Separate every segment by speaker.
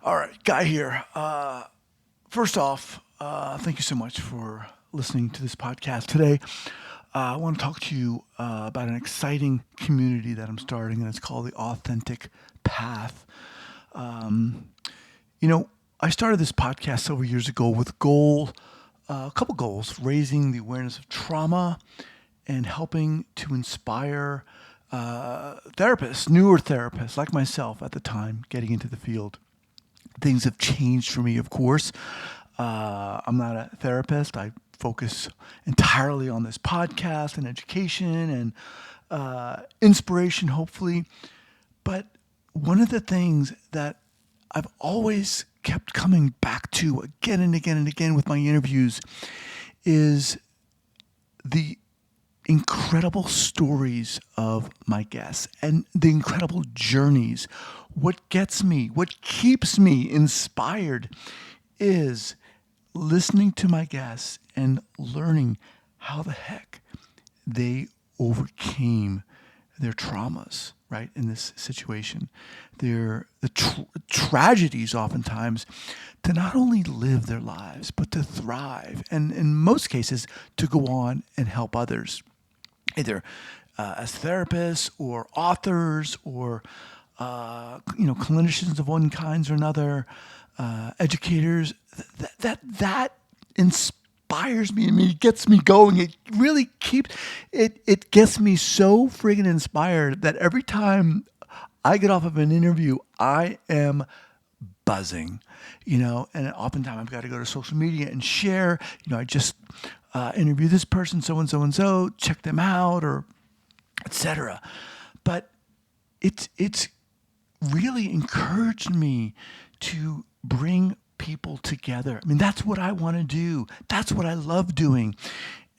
Speaker 1: All right, Guy here. First off, thank you so much for listening to this podcast today. I want to talk to you about an exciting community that I'm starting, and it's called the Authentic Path. Um, you know, I started this podcast several years ago with a couple goals: raising the awareness of trauma and helping to inspire therapists, newer therapists like myself at the time, getting into the field. Things have changed for me, of course. I'm not a therapist. I focus entirely on this podcast and education and inspiration, hopefully. But one of the things that I've always kept coming back to again and again and again with my interviews is the incredible stories of my guests and the incredible journeys. What gets me, what keeps me inspired is listening to my guests and learning how the heck they overcame their traumas, right, in this situation. The tragedies oftentimes to not only live their lives, but to thrive, and in most cases, to go on and help others, either as therapists or authors or clinicians of one kind or another, educators. That inspires me. I mean, it gets me going. It really keeps it. It gets me so friggin' inspired that every time I get off of an interview, I am buzzing, and oftentimes I've got to go to social media and share, I just interview this person, so and so and so, check them out, or etc. But it's really encouraged me to bring people together. I mean, that's what I want to do. That's what I love doing.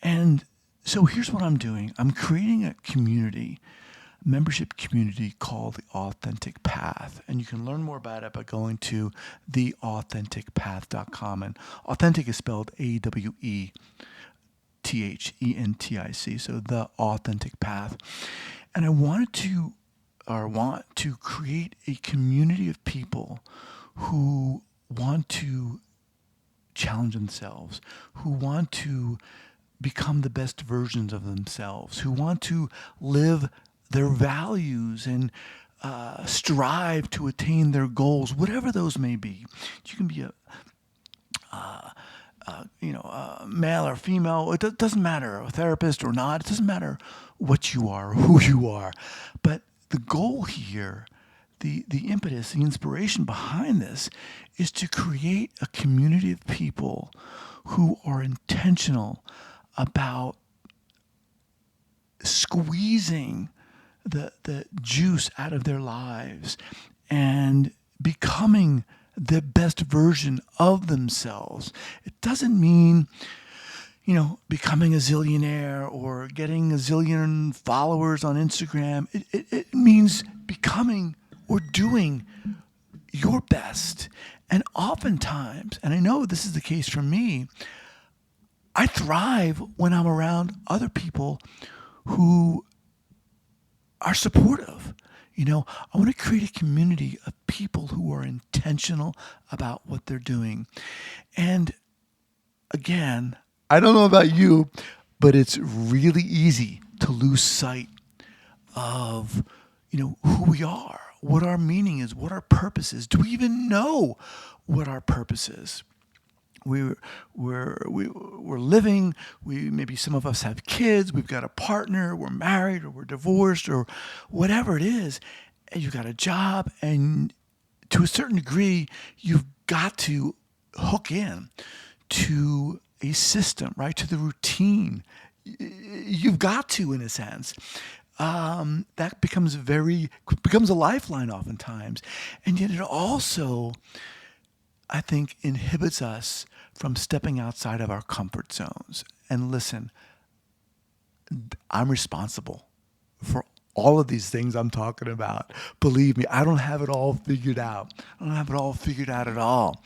Speaker 1: And so here's what I'm doing. I'm creating a community, membership community called the Awethentic Path. And you can learn more about it by going to theauthenticpath.com. And authentic is spelled Awethentic. So the Authentic Path. And I want to create a community of people who want to challenge themselves, who want to become the best versions of themselves, who want to live their values and strive to attain their goals, whatever those may be. You can be a male or female. It doesn't matter, a therapist or not. It doesn't matter what you are or who you are. But the goal here, the impetus, the inspiration behind this is to create a community of people who are intentional about squeezing the juice out of their lives and becoming the best version of themselves. It doesn't mean, becoming a zillionaire or getting a zillion followers on Instagram. It means becoming or doing your best. And oftentimes, and I know this is the case for me, I thrive when I'm around other people who are supportive. I want to create a community of people who are intentional about what they're doing. And again, I don't know about you, but it's really easy to lose sight of, who we are, what our meaning is, what our purpose is. Do we even know what our purpose is? We're living. Maybe some of us have kids. We've got a partner. We're married, or we're divorced, or whatever it is. And you've got a job, and to a certain degree, you've got to hook in to a system, right? To the routine. You've got to, in a sense. That becomes a lifeline oftentimes, and yet it also, I think, inhibits us from stepping outside of our comfort zones. And listen, I'm responsible for all of these things I'm talking about. Believe me, I don't have it all figured out. I don't have it all figured out at all.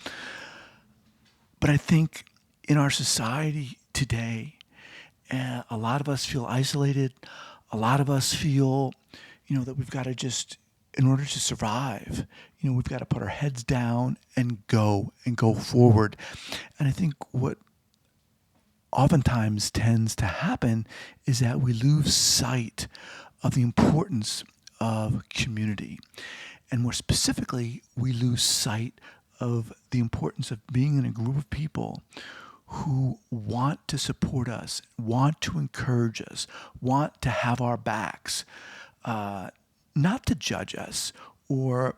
Speaker 1: But I think in our society today, a lot of us feel isolated. A lot of us feel, that we've got to just in order to survive, we've got to put our heads down and go forward. And I think what oftentimes tends to happen is that we lose sight of the importance of community. And more specifically, we lose sight of the importance of being in a group of people who want to support us, want to encourage us, want to have our backs, not to judge us or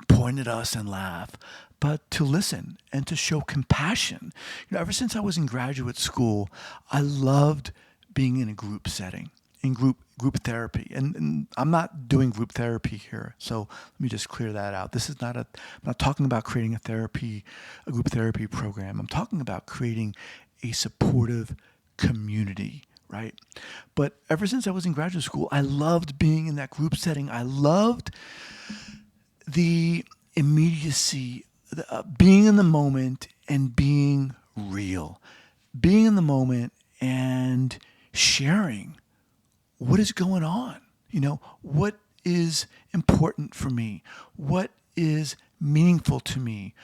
Speaker 1: point at us and laugh, but to listen and to show compassion. Ever since I was in graduate school, I loved being in a group setting, in group therapy. And I'm not doing group therapy here, so let me just clear that out. This is not I'm not talking about creating a group therapy program. I'm talking about creating a supportive community, right? But ever since I was in graduate school, I loved being in that group setting. I loved the immediacy, being in the moment and being real, being in the moment and sharing what is going on, what is important for me, what is meaningful to me,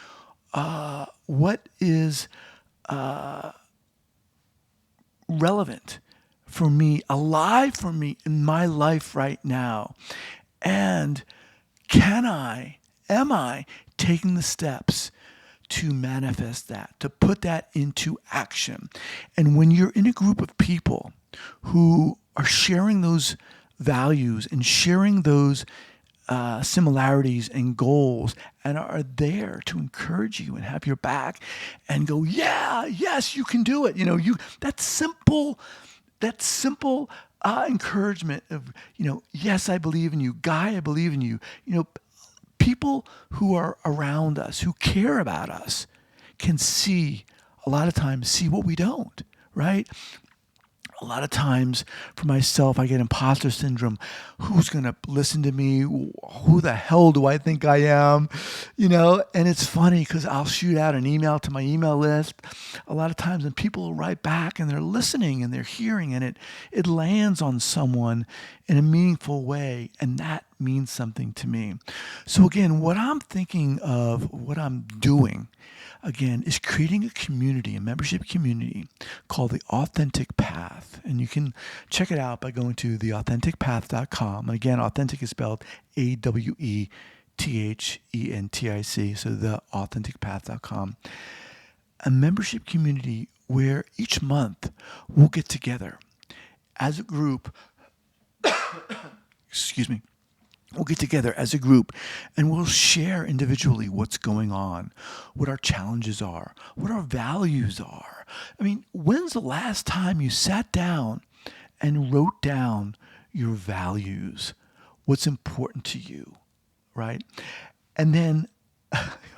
Speaker 1: what is relevant for me, alive for me in my life right now. And am I taking the steps to manifest that, to put that into action? And when you're in a group of people who are sharing those values and sharing those similarities and goals and are there to encourage you and have your back and go, yeah, yes, you can do it. That simple encouragement of, yes, I believe in you. Guy, I believe in you. People who are around us, who care about us, can a lot of times see what we don't, right? A lot of times for myself, I get imposter syndrome. Who's going to listen to me? Who the hell do I think I am? And it's funny because I'll shoot out an email to my email list a lot of times and people will write back and they're listening and they're hearing and it lands on someone in a meaningful way. And that means something to me. So again, what I'm thinking of, what I'm doing, again, is creating a community, a membership community called the Awethentic Path. And you can check it out by going to theauthenticpath.com. And again, authentic is spelled Awethentic, so theauthenticpath.com. A membership community where each month we'll get together as a group, excuse me, we'll get together as a group and we'll share individually what's going on, what our challenges are, what our values are. I mean, when's the last time you sat down and wrote down your values, what's important to you, right? And then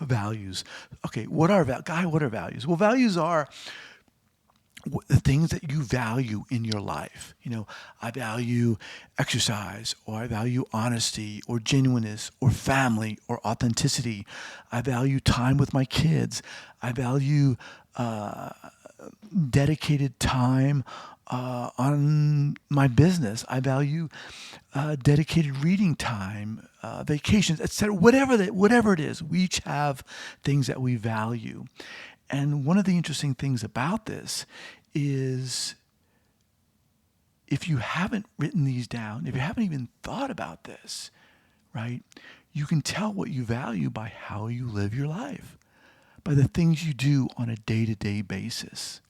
Speaker 1: values. Okay, what are values? Well, values are the things that you value in your life. I value exercise, or I value honesty, or genuineness, or family, or authenticity. I value time with my kids. I value dedicated time on my business. I value dedicated reading time, vacations, etc. Whatever it is, we each have things that we value. And one of the interesting things about this is if you haven't written these down, if you haven't even thought about this, right, you can tell what you value by how you live your life, by the things you do on a day-to-day basis.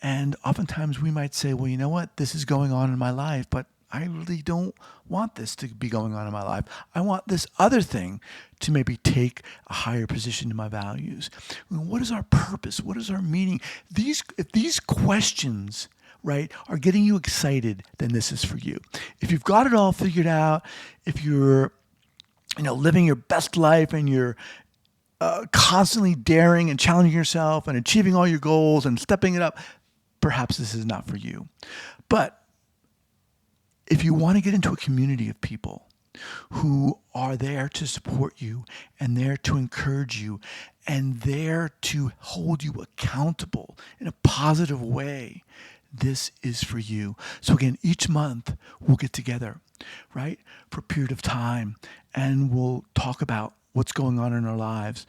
Speaker 1: And oftentimes we might say, well, you know what, this is going on in my life, but I really don't want this to be going on in my life. I want this other thing to maybe take a higher position in my values. What is our purpose? What is our meaning? If these questions, right, are getting you excited, then this is for you. If you've got it all figured out, if you're, living your best life and you're constantly daring and challenging yourself and achieving all your goals and stepping it up, perhaps this is not for you. But if you want to get into a community of people who are there to support you and there to encourage you and there to hold you accountable in a positive way, this is for you. So again, each month we'll get together right, for a period of time, and we'll talk about what's going on in our lives.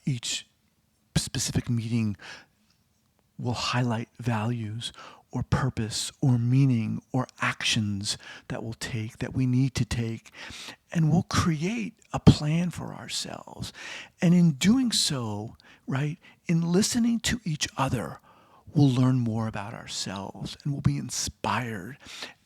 Speaker 1: Each specific meeting will highlight values or purpose or meaning or actions that we'll take, that we need to take, and we'll create a plan for ourselves. And in doing so, right, in listening to each other, we'll learn more about ourselves and we'll be inspired.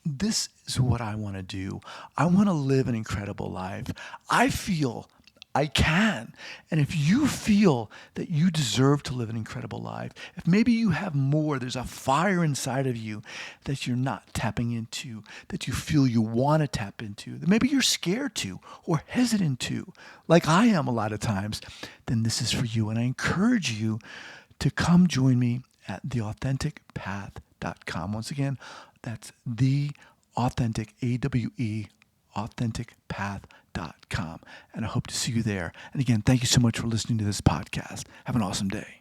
Speaker 1: This is what I want to do. I want to live an incredible life. I feel I can. And if you feel that you deserve to live an incredible life, if maybe you have more, there's a fire inside of you that you're not tapping into, that you feel you want to tap into, that maybe you're scared to or hesitant to, like I am a lot of times, then this is for you. And I encourage you to come join me at theauthenticpath.com. Once again, that's the authentic, AWE, authenticpath.com. And I hope to see you there. And again, thank you so much for listening to this podcast. Have an awesome day.